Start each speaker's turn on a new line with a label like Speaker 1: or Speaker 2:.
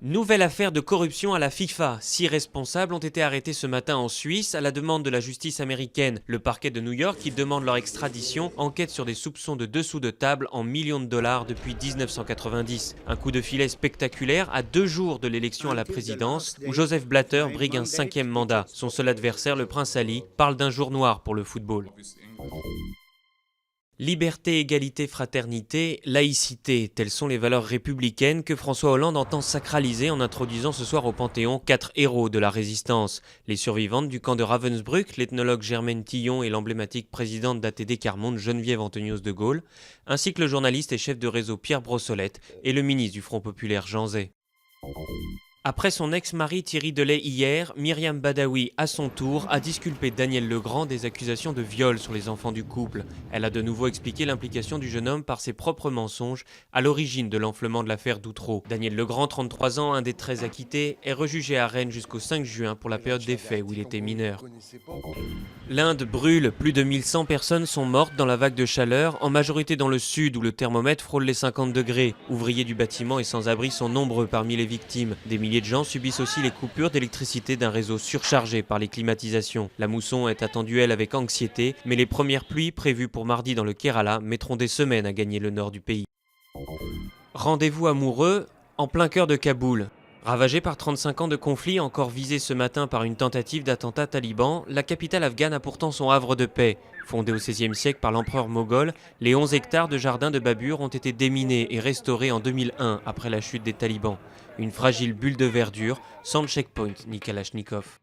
Speaker 1: Nouvelle affaire de corruption à la FIFA. 6 responsables ont été arrêtés ce matin en Suisse à la demande de la justice américaine. Le parquet de New York, qui demande leur extradition, enquête sur des soupçons de dessous de table en millions de dollars depuis 1990. Un coup de filet spectaculaire à 2 jours de l'élection à la présidence, où Joseph Blatter brigue un 5e mandat. Son seul adversaire, le prince Ali, parle d'un jour noir pour le football. Liberté, égalité, fraternité, laïcité, telles sont les valeurs républicaines que François Hollande entend sacraliser en introduisant ce soir au Panthéon 4 héros de la résistance. Les survivantes du camp de Ravensbrück, l'ethnologue Germaine Tillon et l'emblématique présidente d'ATD Quart-Monde Geneviève Anthonioz de Gaulle, ainsi que le journaliste et chef de réseau Pierre Brossolette et le ministre du Front Populaire Jean Zay. Après son ex-mari Thierry Delay hier, Myriam Badawi, à son tour, a disculpé Daniel Legrand des accusations de viol sur les enfants du couple. Elle a de nouveau expliqué l'implication du jeune homme par ses propres mensonges à l'origine de l'enflement de l'affaire d'Outreau. Daniel Legrand, 33 ans, un des 13 acquittés, est rejugé à Rennes jusqu'au 5 juin pour la période des faits où il était mineur. L'Inde brûle, plus de 1100 personnes sont mortes dans la vague de chaleur, en majorité dans le sud où le thermomètre frôle les 50 degrés. Ouvriers du bâtiment et sans-abri sont nombreux parmi les victimes. Des milliers de gens subissent aussi les coupures d'électricité d'un réseau surchargé par les climatisations. La mousson est attendue, elle, avec anxiété, mais les premières pluies prévues pour mardi dans le Kerala mettront des semaines à gagner le nord du pays. Rendez-vous amoureux en plein cœur de Kaboul. Ravagée par 35 ans de conflit, encore visée ce matin par une tentative d'attentat taliban, la capitale afghane a pourtant son havre de paix. Fondée au XVIe siècle par l'empereur moghol, les 11 hectares de jardins de Babur ont été déminés et restaurés en 2001 après la chute des talibans. Une fragile bulle de verdure, sans le checkpoint ni Kalachnikov.